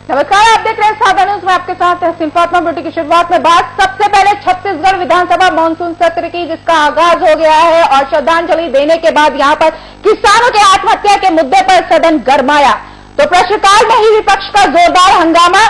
नमस्कार, आप देख रहे हैं साधा न्यूज में आपके साथ तहसीन फातिमा। ब्यूटी की शुरुआत में बात सबसे पहले छत्तीसगढ़ विधानसभा मानसून सत्र की, जिसका आगाज हो गया है और श्रद्धांजलि देने के बाद यहां पर किसानों के आत्महत्या के मुद्दे पर सदन गरमाया। तो प्रश्नकाल में ही विपक्ष का जोरदार हंगामा।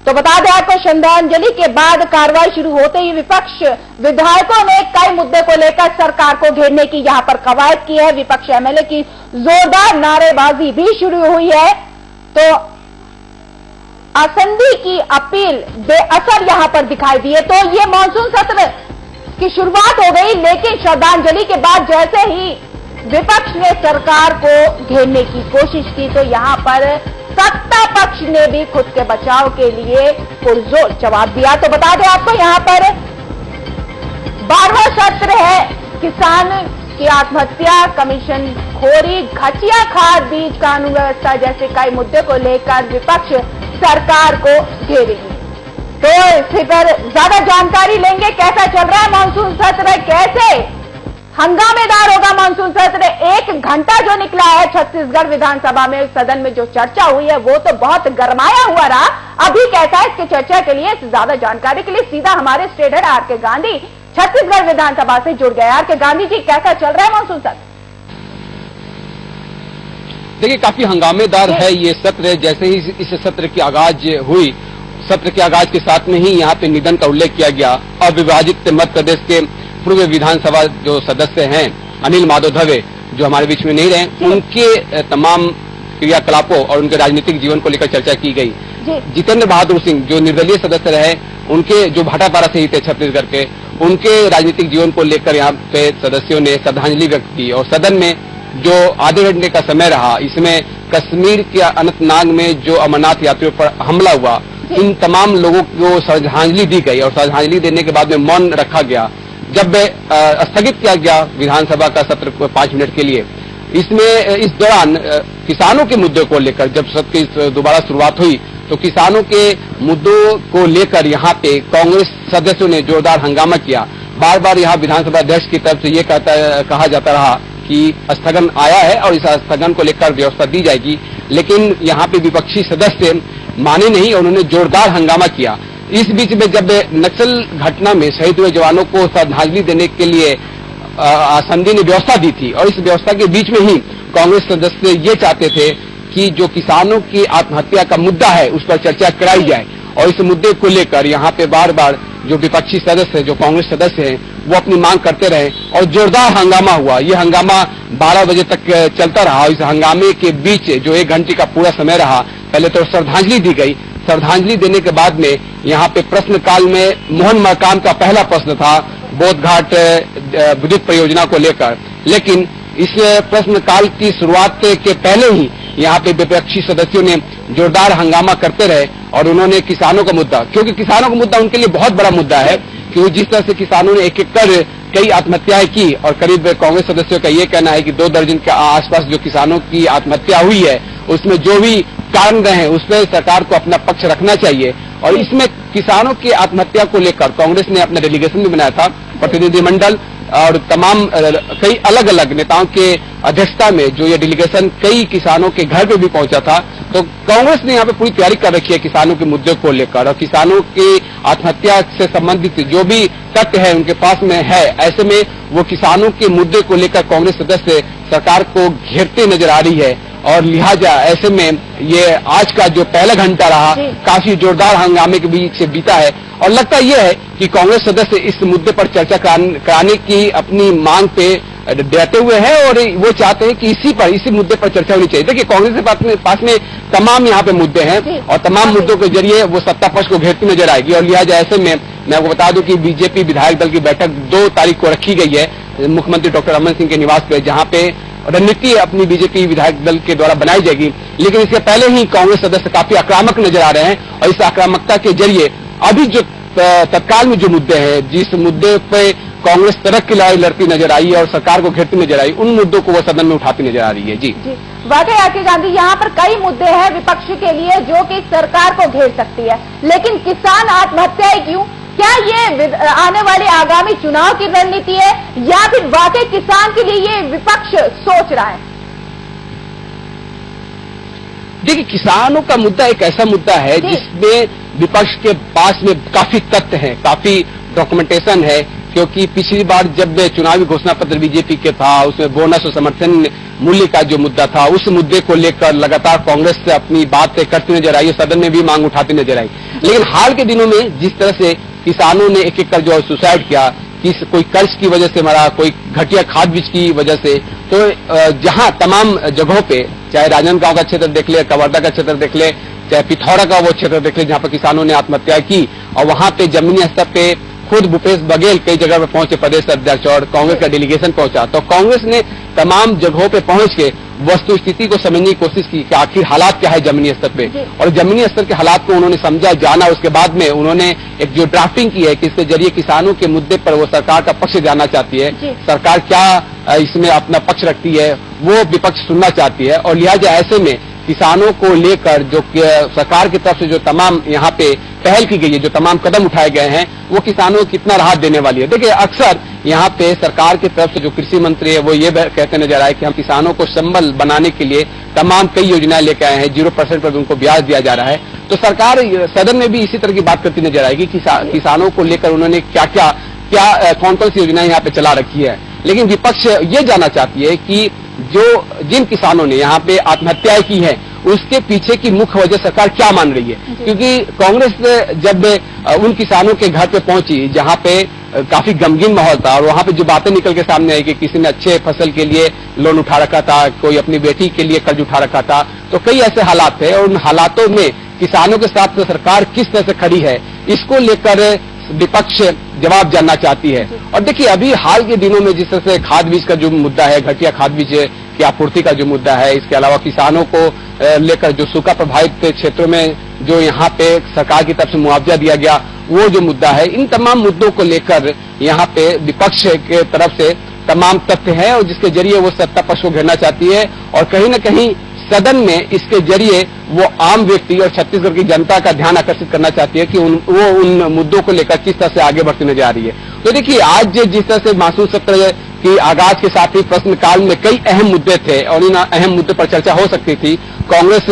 तो बता दें आपको, श्रद्धांजलि के बाद कार्रवाई शुरू होते ही विपक्ष विधायकों ने कई मुद्दे को लेकर सरकार को घेरने की यहां पर कवायद की है। विपक्ष एमएलए की जोरदार नारेबाजी भी शुरू हुई है। तो आसंदी की अपील बेअसर यहां पर दिखाई दी है। तो ये मानसून सत्र की शुरुआत हो गई, लेकिन श्रद्धांजलि के बाद जैसे ही विपक्ष ने सरकार को घेरने की कोशिश की, तो यहां पर सत्ता पक्ष ने भी खुद के बचाव के लिए पुरजोर जवाब दिया। तो बता दें आपको, यहां पर 12वां सत्र है। किसान की आत्महत्या, कमीशन खोरी, घटिया खाद, बीज कानून व्यवस्था जैसे कई मुद्दे को लेकर विपक्ष सरकार को घेरेगी। तो इसी पर ज्यादा जानकारी लेंगे। कैसा चल रहा है मानसून सत्र, कैसे हंगामेदार होगा मानसून सत्र। 1 घंटा जो निकला है छत्तीसगढ़ विधानसभा में, सदन में जो चर्चा हुई है वो तो बहुत गरमाया हुआ रहा। अभी कैसा है, इसकी चर्चा के लिए, ज्यादा जानकारी के लिए सीधा हमारे स्टेट हेड आर.के. गांधी छत्तीसगढ़ विधानसभा से जुड़ गए। आर.के. गांधी जी, कैसा चल रहा है मानसून सत्र? देखिए, काफी हंगामेदार है ये सत्र। जैसे ही इस सत्र की आगाज हुई, सत्र के आगाज के साथ में ही यहाँ पे निधन का उल्लेख किया गया। अविभाजित मध्य प्रदेश के पूर्व विधानसभा जो सदस्य हैं अनिल माधव दवे, जो हमारे बीच में नहीं रहे, उनके तमाम क्रियाकलापों और उनके राजनीतिक जीवन को लेकर चर्चा की गई। जितेंद्र बहादुर सिंह, जो निर्दलीय सदस्य रहे, उनके जो भाटापारा से ही थे छत्तीसगढ़ के, उनके राजनीतिक जीवन को लेकर यहाँ पे सदस्यों ने श्रद्धांजलि व्यक्त की। और सदन में जो आधे घंटे का समय रहा, इसमें कश्मीर के अनंतनाग में जो अमरनाथ यात्रियों पर हमला हुआ, इन तमाम लोगों को श्रद्धांजलि दी गई और श्रद्धांजलि देने के बाद में मौन रखा गया। जब स्थगित किया गया विधानसभा का सत्र को 5 मिनट के लिए, इसमें इस दौरान किसानों के मुद्दे को लेकर जब सत्र की दोबारा शुरुआत हुई, तो किसानों के मुद्दों को लेकर यहाँ पे कांग्रेस सदस्यों ने जोरदार हंगामा किया। बार बार यहाँ विधानसभा अध्यक्ष की तरफ से ये कहा जाता रहा कि स्थगन आया है और इस स्थगन को लेकर व्यवस्था दी जाएगी, लेकिन यहाँ पे विपक्षी सदस्य माने नहीं और उन्होंने जोरदार हंगामा किया। इस बीच में जब नक्सल घटना में शहीद हुए जवानों को श्रद्धांजलि देने के लिए आसंदी ने व्यवस्था दी थी, और इस व्यवस्था के बीच में ही कांग्रेस सदस्य ये चाहते थे कि जो किसानों की आत्महत्या का मुद्दा है उस पर चर्चा कराई जाए। और इस मुद्दे को लेकर यहाँ पे बार बार जो विपक्षी सदस्य, जो कांग्रेस सदस्य हैं, वो अपनी मांग करते रहे और जोरदार हंगामा हुआ। ये हंगामा 12 बजे तक चलता रहा। इस हंगामे के बीच जो 1 घंटे का पूरा समय रहा, पहले तो श्रद्धांजलि दी गई। श्रद्धांजलि देने के बाद में यहाँ पे प्रश्नकाल में मोहन मरकाम का पहला प्रश्न था बोधघाट विद्युत परियोजना को लेकर, लेकिन इस प्रश्नकाल की शुरुआत के पहले ही यहाँ पे विपक्षी सदस्यों ने जोरदार हंगामा करते रहे और उन्होंने किसानों का मुद्दा, क्योंकि किसानों का मुद्दा उनके लिए बहुत बड़ा मुद्दा है, क्योंकि जिस तरह से किसानों ने एक एक कर कई आत्महत्याएं की, और करीब कांग्रेस सदस्यों का ये कहना है कि 2 दर्जन के आसपास जो किसानों की आत्महत्या हुई है, उसमें जो भी कारण रहे उस पर सरकार को अपना पक्ष रखना चाहिए। और इसमें किसानों की आत्महत्या को लेकर कांग्रेस ने अपना डेलीगेशन भी बनाया था, प्रतिनिधिमंडल और तमाम कई अलग अलग नेताओं के अध्यक्षता में जो ये डेलीगेशन कई किसानों के घर पे भी पहुंचा था। तो कांग्रेस ने यहाँ पे पूरी तैयारी कर रखी है किसानों के मुद्दे को लेकर, और किसानों की आत्महत्या से संबंधित जो भी तथ्य है उनके पास में है। ऐसे में वो किसानों के मुद्दे को लेकर कांग्रेस सदस्य सरकार को घेरते नजर आ रही है, और लिहाजा ऐसे में ये आज का जो पहला घंटा रहा काफी जोरदार हंगामे के बीच से बीता है। और लगता यह है कि कांग्रेस सदस्य इस मुद्दे पर चर्चा कराने की अपनी मांग पे डटे हुए हैं और वो चाहते हैं कि इसी मुद्दे पर चर्चा होनी चाहिए। देखिए, कांग्रेस के पास में तमाम यहाँ पे मुद्दे हैं और तमाम मुद्दों के जरिए वो सत्ता पक्ष को घेरती नजर आएगी। और लिहाजा ऐसे में मैं आपको बता दूं कि बीजेपी विधायक दल की बैठक 2 तारीख को रखी गई है मुख्यमंत्री डॉक्टर रमन सिंह के निवास पे, जहाँ पे रणनीति अपनी बीजेपी विधायक दल के द्वारा बनाई जाएगी। लेकिन इससे पहले ही कांग्रेस सदस्य काफी आक्रामक नजर आ रहे हैं, और इस आक्रामकता के जरिए अभी जो तत्काल में जो मुद्दे हैं, जिस मुद्दे पे कांग्रेस तरक की लड़ाई लड़ती नजर आई और सरकार को घेरती नजर आई, उन मुद्दों को वो सदन में उठाती नजर आ रही है। जी वाकई आर.के. गांधी, यहाँ पर कई मुद्दे हैं विपक्ष के लिए जो कि सरकार को घेर सकती है, लेकिन किसान आत्महत्याएं क्यों? क्या ये आने वाले आगामी चुनाव की रणनीति है या फिर वाकई किसान के लिए ये विपक्ष सोच रहा है? देखिए, किसानों का मुद्दा एक ऐसा मुद्दा है जिसमें विपक्ष के पास में काफी तथ्य हैं, काफी डॉक्यूमेंटेशन है, क्योंकि पिछली बार जब चुनावी घोषणा पत्र बीजेपी के था, उसमें बोनस और समर्थन मूल्य का जो मुद्दा था, उस मुद्दे को लेकर लगातार कांग्रेस से अपनी बात करती नजर आई, सदन में भी मांग उठाती नजर आई। लेकिन हाल के दिनों में जिस तरह से किसानों ने एक एक कर जो सुसाइड किया, कोई कर्ज की वजह से मरा, कोई घटिया खाद बीज की वजह से, तो जहां तमाम जगहों पे, चाहे राजनांदगांव का क्षेत्र देख ले, कवर्धा का क्षेत्र देख ले, चाहे पिथौरा का वो क्षेत्र देख ले, जहां पर किसानों ने आत्महत्या की, और वहां पे जमीनी स्तर पे खुद भूपेश बघेल कई जगह पर पहुंचे, प्रदेश अध्यक्ष और कांग्रेस का डेलीगेशन पहुंचा, तो कांग्रेस ने तमाम जगहों पे पहुंच के वस्तु स्थिति को समझने की कोशिश की कि आखिर हालात क्या है जमीनी स्तर पे, और जमीनी स्तर के हालात को उन्होंने समझा, जाना। उसके बाद में उन्होंने एक जो ड्राफ्टिंग की है कि इसके जरिए किसानों के मुद्दे पर वो सरकार का पक्ष जानना चाहती है, सरकार क्या इसमें अपना पक्ष रखती है, वो विपक्ष सुनना चाहती है, और लिहाजा ऐसे में किसानों को लेकर जो सरकार की तरफ से जो तमाम यहाँ पे पहल की गई है, जो तमाम कदम उठाए गए हैं, वो किसानों को कितना राहत देने वाली है। देखिए, अक्सर यहाँ पे सरकार की तरफ से जो कृषि मंत्री है वो ये कहते नजर आए कि हम किसानों को संबल बनाने के लिए तमाम कई योजनाएं लेकर आए हैं, 0% पर उनको ब्याज दिया जा रहा है। तो सरकार सदन में भी इसी तरह की बात करती नजर आएगी कि किसानों को लेकर उन्होंने क्या कौन कौन सी योजनाएं यहाँ पे चला रखी है। लेकिन विपक्ष ये जानना चाहती है कि जिन किसानों ने यहाँ पे आत्महत्याएं की है, उसके पीछे की मुख्य वजह सरकार क्या मान रही है। क्योंकि कांग्रेस जब उन किसानों के घर पे पहुंची जहाँ पे काफी गमगीन माहौल था, और वहां पे जो बातें निकल के सामने आई कि किसी ने अच्छे फसल के लिए लोन उठा रखा था, कोई अपनी बेटी के लिए कर्ज उठा रखा था, तो कई ऐसे हालात थे, और उन हालातों में किसानों के साथ सरकार किस तरह से खड़ी है, इसको लेकर विपक्ष जवाब जानना चाहती है। और देखिए, अभी हाल के दिनों में जिस तरह से खाद बीज का जो मुद्दा है, घटिया खाद बीज की आपूर्ति का जो मुद्दा है, इसके अलावा किसानों को लेकर जो सूखा प्रभावित क्षेत्रों में जो यहाँ पे सरकार की तरफ से मुआवजा दिया गया, वो जो मुद्दा है, इन तमाम मुद्दों को लेकर यहाँ पे विपक्ष के तरफ से तमाम तथ्य हैं, और जिसके जरिए वो सत्ता पक्ष को घेरना चाहती है, और कहीं न कहीं सदन में इसके जरिए वो आम व्यक्ति और छत्तीसगढ़ की जनता का ध्यान आकर्षित करना चाहती है कि वो उन मुद्दों को लेकर किस तरह से आगे बढ़ती नजर आ रही है। तो देखिए, आज जिस तरह से मानसून सत्र की आगाज के साथ ही प्रश्नकाल में कई अहम मुद्दे थे, और इन अहम मुद्दे पर चर्चा हो सकती थी। कांग्रेस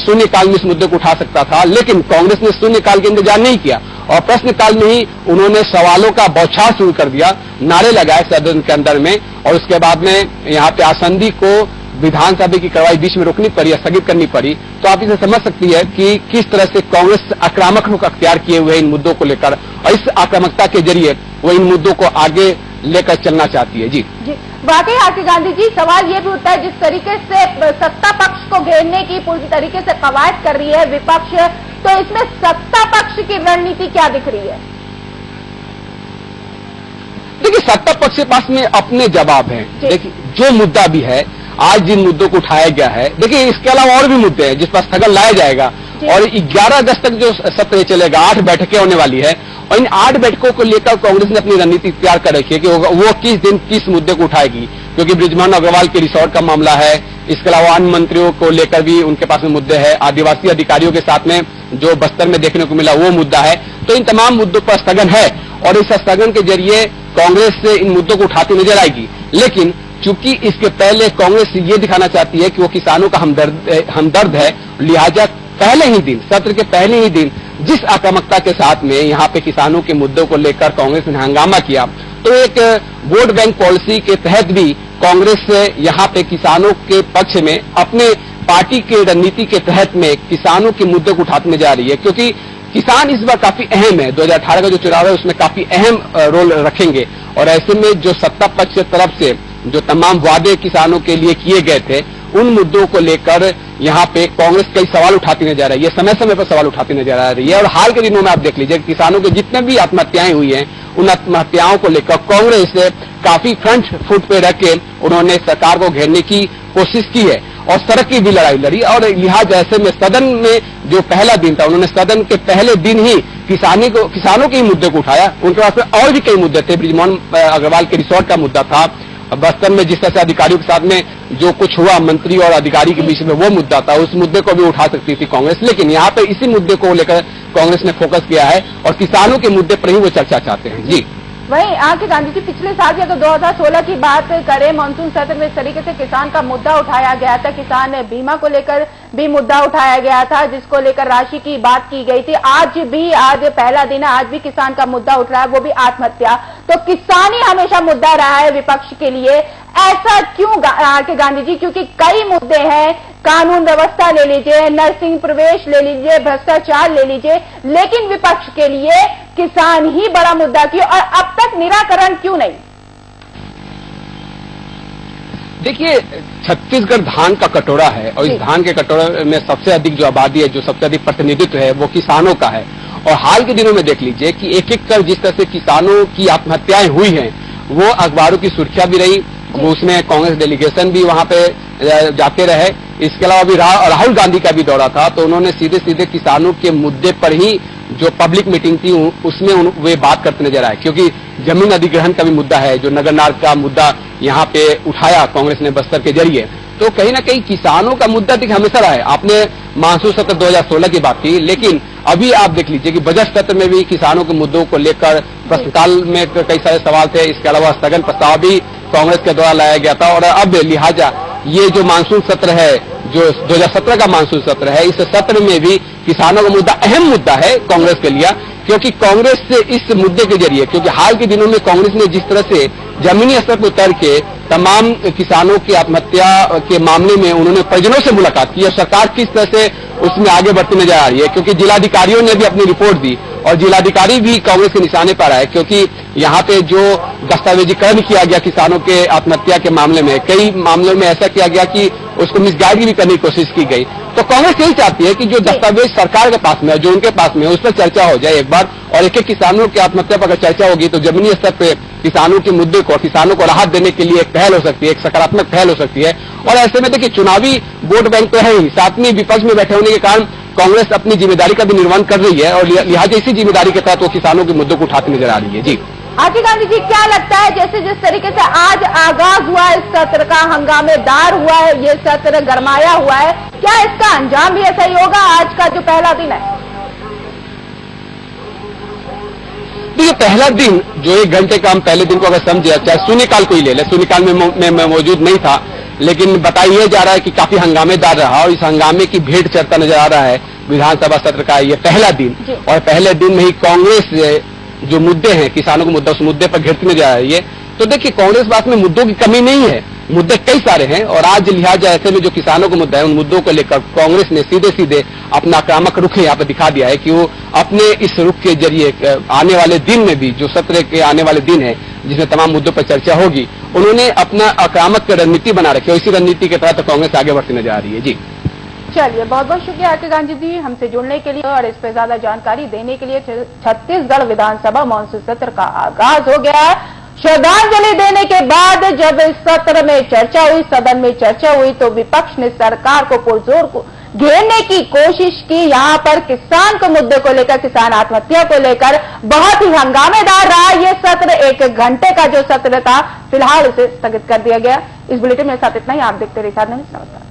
शून्यकाल में इस मुद्दे को उठा सकता था, लेकिन कांग्रेस ने शून्यकाल का इंतजार नहीं किया, और प्रश्नकाल में ही उन्होंने सवालों का बौछार शुरू कर दिया, नारे लगाए सदन के अंदर में, और उसके बाद में यहाँ पे आसंदी को विधानसभा की कार्रवाई बीच में रोकनी पड़ी या स्थगित करनी पड़ी। तो आप इसे समझ सकती है कि किस तरह से कांग्रेस आक्रामक रुख अख्तियार किए हुए इन मुद्दों को लेकर, और इस आक्रामकता के जरिए वो इन मुद्दों को आगे लेकर चलना चाहती है। जी वाकई आरके गांधी जी, सवाल ये भी उठता है, जिस तरीके से सत्ता पक्ष को घेरने की पूरी तरीके से कवायद कर रही है विपक्ष, तो इसमें सत्ता पक्ष की रणनीति क्या दिख रही है? देखिए, सत्ता पक्ष के पास में अपने जवाब हैं। देखिए, जो मुद्दा भी है, आज जिन मुद्दों को उठाया गया है, देखिए इसके अलावा और भी मुद्दे हैं जिस पर स्थगन लाया जाएगा, और 11 अगस्त तक जो सत्र चलेगा, 8 बैठकें होने वाली है, और इन 8 बैठकों को लेकर कांग्रेस ने अपनी रणनीति तैयार कर रखी है कि वो किस दिन किस मुद्दे को उठाएगी। क्योंकि बृजमोहन अग्रवाल के रिसोर्ट का मामला है, इसके अलावा अन्य मंत्रियों को लेकर भी उनके पास में मुद्दे हैं, आदिवासी अधिकारियों के साथ में जो बस्तर में देखने को मिला वो मुद्दा है। तो इन तमाम मुद्दों पर स्थगन है, और इस स्थगन के जरिए कांग्रेस से इन मुद्दों को उठाती नजर आएगी। लेकिन चूंकि इसके पहले कांग्रेस ये दिखाना चाहती है कि वो किसानों का हमदर्द है, लिहाजा पहले ही दिन, सत्र के पहले ही दिन जिस आक्रामकता के साथ में यहाँ पे किसानों के मुद्दों को लेकर कांग्रेस ने हंगामा किया, तो एक वोट बैंक पॉलिसी के तहत भी कांग्रेस यहाँ पे किसानों के पक्ष में अपने पार्टी के रणनीति के तहत में किसानों के मुद्दे को उठाने जा रही है। क्योंकि किसान इस बार काफी अहम है, 2018 का जो चुनाव है उसमें काफी अहम रोल रखेंगे, और ऐसे में जो सत्ता पक्ष की तरफ से जो तमाम वादे किसानों के लिए किए गए थे, उन मुद्दों को लेकर यहाँ पे कांग्रेस कई सवाल उठाती नजर आ रही है, समय समय पर सवाल उठाती नजर आ रही है। और हाल के दिनों में आप देख लीजिए, किसानों के जितने भी आत्महत्याएं हुई हैं, उन आत्महत्याओं को लेकर कांग्रेस काफी फ्रंट फुट पे रख के उन्होंने सरकार को घेरने की कोशिश की है, और सड़क की भी लड़ाई लड़ी। और लिहाजा ऐसे में सदन में जो पहला दिन था, उन्होंने सदन के पहले दिन ही किसानों के ही मुद्दे को उठाया। उनके पास में और भी कई मुद्दे थे, बृजमोहन अग्रवाल के रिसोर्ट का मुद्दा था, बस्तर में जिस तरह से अधिकारियों के साथ में जो कुछ हुआ मंत्री और अधिकारी के बीच में, वो मुद्दा था, उस मुद्दे को भी उठा सकती थी कांग्रेस। लेकिन यहाँ पे इसी मुद्दे को लेकर कांग्रेस ने फोकस किया है, और किसानों के मुद्दे पर ही वो चर्चा चाहते हैं। जी वहीं आरके गांधी जी, पिछले साल की अगर 2016 की बात करें, मानसून सत्र में इस तरीके से किसान का मुद्दा उठाया गया था, किसान बीमा को लेकर भी मुद्दा उठाया गया था, जिसको लेकर राशि की बात की गई थी। आज पहला दिन है, आज भी किसान का मुद्दा उठ रहा है, वो भी आत्महत्या। तो किसान ही हमेशा मुद्दा रहा है विपक्ष के लिए, ऐसा क्यों के गांधी जी? क्योंकि कई मुद्दे हैं, कानून व्यवस्था ले लीजिए, नर्सिंग प्रवेश ले लीजिए, भ्रष्टाचार ले लीजिए, लेकिन विपक्ष के लिए किसान ही बड़ा मुद्दा क्यों, और अब तक निराकरण क्यों नहीं? देखिए, छत्तीसगढ़ धान का कटोरा है और इस धान के कटोरे में सबसे अधिक जो आबादी है, जो सबसे अधिक प्रतिनिधित्व है, वो किसानों का है। और हाल के दिनों में देख लीजिए कि एक एक कर जिस तरह से किसानों की आत्महत्याएं हुई हैं, वो अखबारों की सुर्खियां भी रही, वो उसमें कांग्रेस डेलीगेशन भी वहां पे जाते रहे। इसके अलावा भी राहुल गांधी का भी दौरा था, तो उन्होंने सीधे सीधे किसानों के मुद्दे पर ही जो पब्लिक मीटिंग थी उसमें वे बात करते नजर आए, क्योंकि जमीन अधिग्रहण का भी मुद्दा है, जो नगरनार का मुद्दा यहाँ पे उठाया कांग्रेस ने बस्तर के जरिए। तो कहीं ना कहीं किसानों का मुद्दा देखिए हमेशा रहा है। आपने मानसून सत्र 2016 की बात की, लेकिन अभी आप देख लीजिए कि बजट सत्र में भी किसानों के मुद्दों को लेकर प्रश्नकाल में कई सारे सवाल थे। इसके अलावा स्थगन प्रस्ताव भी कांग्रेस के द्वारा लाया गया था। और अब लिहाजा ये जो मानसून सत्र है, जो 2017 का मानसून सत्र है, इस सत्र में भी किसानों का मुद्दा अहम मुद्दा है कांग्रेस के लिए, क्योंकि कांग्रेस से इस मुद्दे के जरिए, क्योंकि हाल के दिनों में कांग्रेस ने जिस तरह से जमीनी स्तर पर उतर के तमाम किसानों की आत्महत्या के मामले में उन्होंने परिजनों से मुलाकात की, और सरकार किस तरह से उसमें आगे बढ़ती नजर आ रही है, क्योंकि जिलाधिकारियों ने भी अपनी रिपोर्ट दी और जिलाधिकारी भी कांग्रेस के निशाने पर आए, क्योंकि यहाँ पे जो दस्तावेजीकरण किया गया किसानों के आत्महत्या के मामले में, कई मामलों में ऐसा किया गया कि उसको मिसगाइड भी करने की कोशिश की गई। तो कांग्रेस यही चाहती है कि जो दस्तावेज सरकार के पास में है, जो उनके पास में है, उस पर चर्चा हो जाए एक बार, और एक एक किसानों की आत्महत्या पर अगर चर्चा होगी तो जमीनी स्तर पर किसानों के मुद्दे को, किसानों को राहत देने के लिए एक पहल हो सकती है, एक सकारात्मक पहल हो सकती है। और ऐसे में देखिए, चुनावी वोट बैंक तो है ही, साथ में विपक्ष में बैठे होने के कारण कांग्रेस अपनी जिम्मेदारी का भी निर्वहन कर रही है, और लिहाजा इसी जिम्मेदारी के तहत वो किसानों के मुद्दों को उठाती नजर आ रही है। जी आगे गांधी जी, क्या लगता है, जैसे जिस तरीके से आज आगाज हुआ इस सत्र का, हंगामेदार हुआ है ये सत्र, गरमाया हुआ है, क्या इसका अंजाम भी ऐसा ही होगा आज का जो पहला दिन है? देखिए, पहला दिन जो 1 घंटे का हम पहले दिन को अगर समझे, चाहे शून्यकाल को ही ले ले, शून्यकाल में मैं मौजूद नहीं था, लेकिन बताया जा रहा है कि काफी हंगामेदार रहा, और इस हंगामे की भेंट चढ़ता नजर आ रहा है विधानसभा सत्र का ये पहला दिन। और पहले दिन में ही कांग्रेस जो मुद्दे हैं, किसानों का मुद्दा, उस मुद्दे पर घिरती नजर आ रही है। तो देखिए, कांग्रेस पास में मुद्दों की कमी नहीं है, मुद्दे कई सारे हैं, और आज लिहाजा ऐसे में जो किसानों का मुद्दा है, उन मुद्दों को लेकर कांग्रेस ने सीधे सीधे अपना आक्रामक रुख यहाँ पर दिखा दिया है कि वो अपने इस रुख के जरिए आने वाले दिन में भी, जो सत्र के आने वाले दिन है जिसमें तमाम मुद्दों पर चर्चा होगी, उन्होंने अपना आक्रामक रणनीति बना रखी है, इसी रणनीति के तहत कांग्रेस आगे बढ़ती नजर आ रही है। जी चलिए, बहुत बहुत शुक्रिया आके गांधी जी हमसे जुड़ने के लिए और इस पर ज्यादा जानकारी देने के लिए। छत्तीसगढ़ विधानसभा मानसून सत्र का आगाज हो गया। श्रद्धांजलि देने के बाद जब इस सत्र में चर्चा हुई, सदन में चर्चा हुई, तो विपक्ष ने सरकार को पुरजोर को घेरने की कोशिश की। यहाँ पर किसान के मुद्दे को लेकर, किसान आत्महत्या को लेकर बहुत ही हंगामेदार रहा ये सत्र। 1 घंटे का जो सत्र था, फिलहाल उसे स्थगित कर दिया गया। इस बुलेटिन में साथ इतना ही। आप देखते रहिए साधना न्यूज़। नमस्कार।